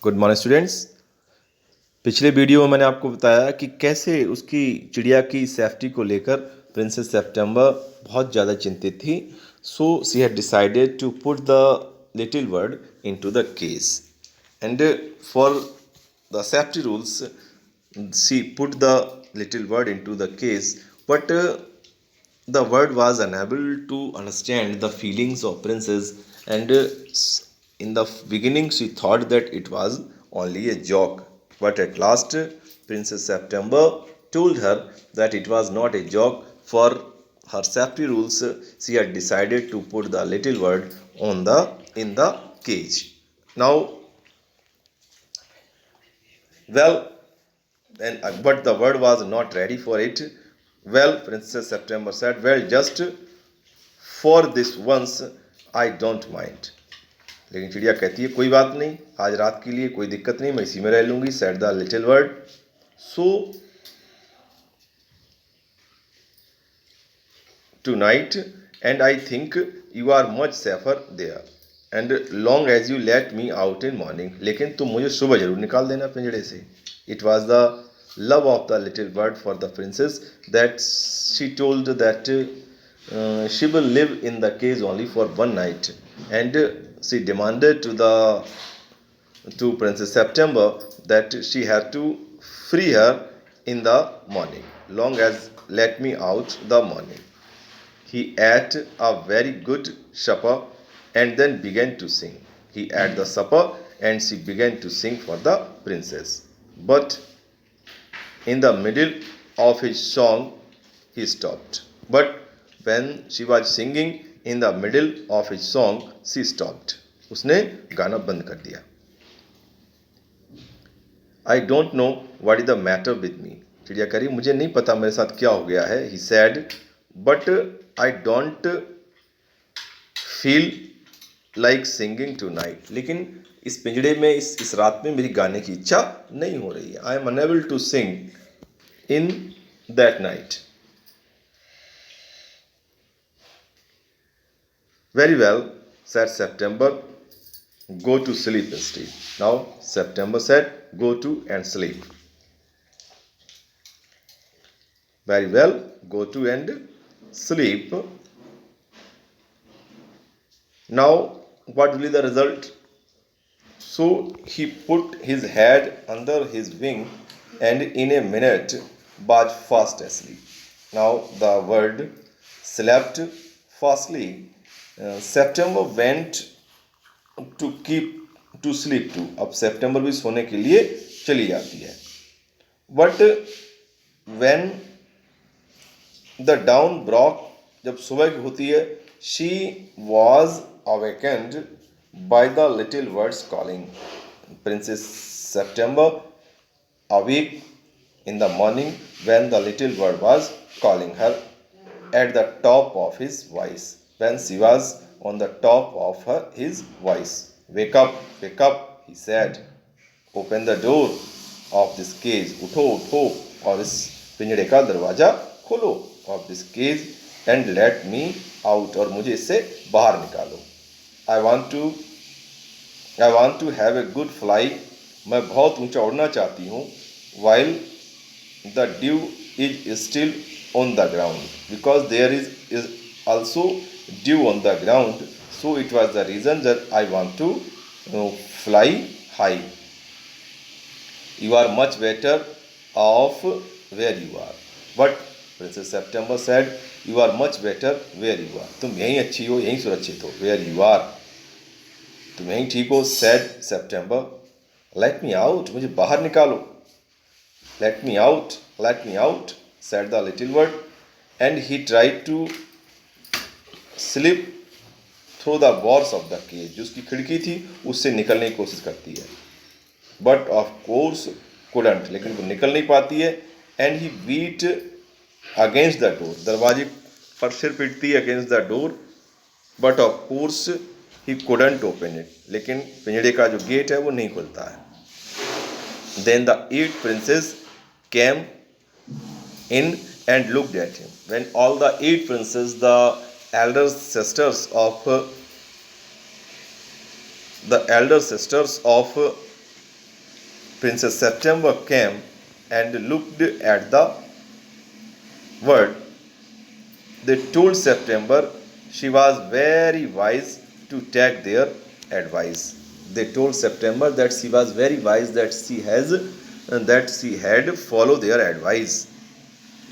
Good morning students. पिछले video में मैंने आपको बताया कि कैसे उसकी चिड़िया की सेफ्टी को लेकर प्रिंसेस सेप्टेम्बर बहुत ज़्यादा चिंतित थी। So she had decided to put the little bird into the cage and for the safety rules she put the little bird into the cage, but the bird was unable to understand the feelings of princess, and in the beginning she thought that it was only a joke, but at last Princess September told her that it was not a joke. For her safety rules she had decided to put the little bird in the cage. Now, well, but the bird was not ready for it. Well, Princess September said, well, just for this once I don't mind. लेकिन चिड़िया कहती है कोई बात नहीं, आज रात के लिए कोई दिक्कत नहीं, मैं इसी में रह लूंगी. said the little bird. So tonight, and I think you are much safer there, and long as you let me out in morning. लेकिन तुम मुझे सुबह जरूर निकाल देना पिंजड़े से. It was the love of the little bird for the princess that she told that she will live in the cage only for one night, and she demanded to Princess September that she had to free her in the morning, long as let me out the morning. He ate a very good supper and then began to sing. He ate the supper and she began to sing for the princess. But in the middle of his song, he stopped. But when she was singing in the middle of his song, she stopped. उसने गाना बंद कर दिया. I don't know what is the matter with me. चिड़िया कह रही मुझे नहीं पता मेरे साथ क्या हो गया है. He said, but I don't feel like singing tonight. लेकिन इस पिंजड़े में इस रात में मेरी गाने की इच्छा नहीं हो रही है. I am unable to sing in that night. Very well, said September. Go to sleep instead. Now September said, go to and sleep. Very well, go to and sleep. Now what will be the result? So he put his head under his wing and in a minute was fast asleep. Now the bird slept fastly. September went to sleep too. अब September भी सोने के लिए चली जाती है. But when the dawn broke, जब सुबह होती है, she was awakened by the little birds calling. Princess September awake in the morning when the little bird was calling her at the top of his voice. When she was on the top of his voice. Wake up, he said. Open the door of this cage. उठो उठो और इस पिंजड़े का दरवाजा खोलो. Of this cage and let me out. और मुझे इससे बाहर निकालो. I want to have a good fly. मैं बहुत ऊंचा उड़ना चाहती हूँ. While the dew is still on the ground, because there is also dew on the ground. So it was the reason that I want to fly high. You are much better off where you are. But Princess September said, you are much better where you are. तुम यहीं अच्छी हो, यहीं सुरक्षित हो. Where you are. तुम यहीं ठीक हो. Said September. Let me out. मुझे बाहर निकालो. Let me out, said the little bird, and he tried to slip through the bars of the cage. जो उसकी खिड़की थी उससे निकलने की कोशिश करती है. But of course couldn't. लेकिन वो निकल नहीं पाती है. And he beat against the door. दरवाजे पर सिर पीटती है against the door. But of course he couldn't open it. लेकिन पिंजड़े का जो गेट है वो नहीं खुलता है. Then the 8 princes came in and looked at him. When all the 8 princes, the elder sisters of Princess September came and looked at the world. They told September she was very wise to take their advice. They told September that she was very wise, that she had followed their advice.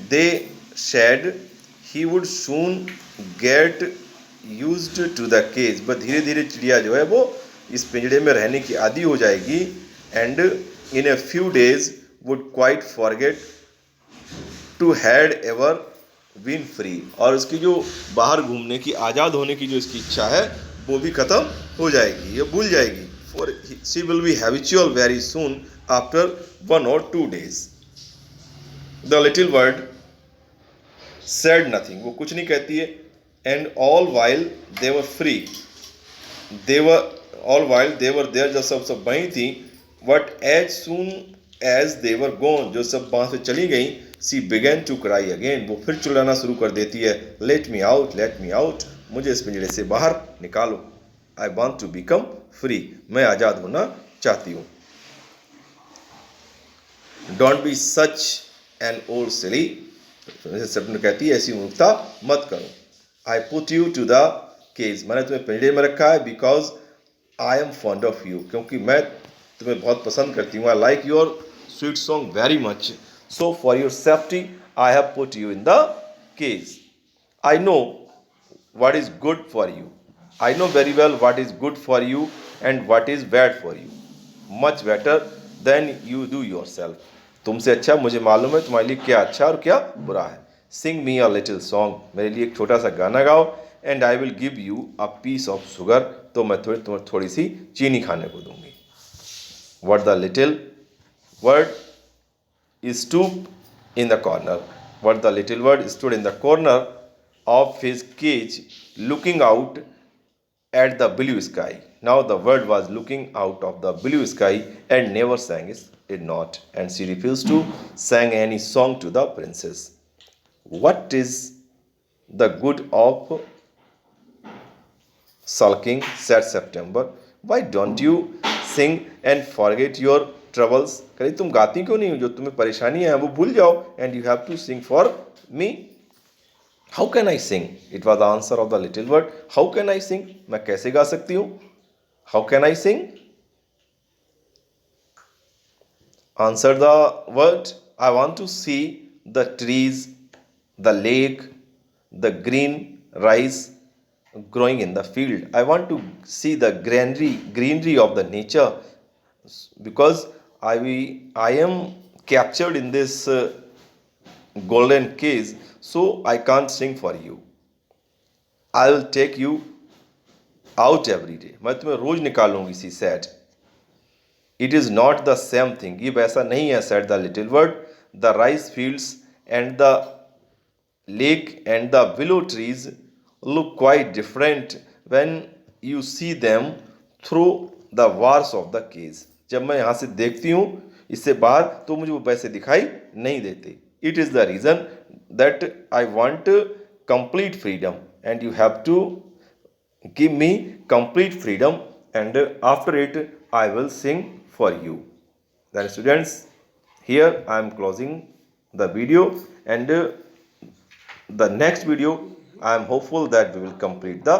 They said he would soon get used to the cage. But धीरे धीरे चिड़िया जो है वो इस पिंजड़े में रहने की आदी हो जाएगी. And in a few days would quite forget to had ever been free. और उसकी जो बाहर घूमने की, आज़ाद होने की जो इसकी इच्छा है वो भी ख़त्म हो जाएगी, ये भूल जाएगी. For she will be habitual very soon after 1 or 2 days. The little word said nothing. वो कुछ नहीं कहती है. And all while they were free, they were there, जब सब वहीं थी. But as soon as they were gone, जो सब वहाँ से चली गई, she began to cry again. वो फिर चिल्लाना शुरू कर देती है. Let me out, मुझे इस पिंजरे से बाहर निकालो. I want to become free. मैं आज़ाद होना चाहती हूँ. Don't be such an old silly. September कहती है ऐसी मूर्खता मत करो. I put you to the cage. मैंने तुम्हें पिंजरे में रखा है because I am fond of you. क्योंकि मैं तुम्हें बहुत पसंद करती हूँ. I like your sweet song very much. So for your safety, I have put you in the cage. I know what is good for you. I know very well what is good for you and what is bad for you. Much better than you do yourself. तुमसे अच्छा मुझे मालूम है तुम्हारे लिए क्या अच्छा और क्या बुरा है. Sing me a little song. मेरे लिए एक छोटा सा गाना गाओ. And I will give you a piece of sugar. तो मैं तुम्हें थोड़ी सी चीनी खाने को दूंगी. What the little word stood in the corner. What the little word stood in the corner of his cage, looking out at the blue sky. Now the bird was looking out of the blue sky and never sang it not, and she refused to sing any song to the princess. What is the good of sulking, said September. Why don't you sing and forget your troubles? कहीं तुम गाती क्यों नहीं हो? जो तुम्हें परेशानी है वो भूल जाओ. And you have to sing for me. How can I sing? It was the answer of the little bird. How can I sing? मैं कैसे गा सकती हूँ? How can I sing? Answer the word. I want to see the trees, the lake, the green rice growing in the field. I want to see the greenery of the nature, because I am captured in this golden cage, so I can't sing for you. I will take you out every day. मैं तुम्हें रोज निकालूंगी, she said. It is not the same thing. ये वैसा नहीं है, said the little bird. The rice fields and the lake and the willow trees look quite different when you see them through the walls of the cage. जब मैं यहाँ से देखती हूँ इससे बाहर तो मुझे वो वैसे दिखाई नहीं देते. It is the reason that I want complete freedom, and you have to give me complete freedom, and after it I will sing for you. Then students, here I am closing the video, and the next video I am hopeful that we will complete the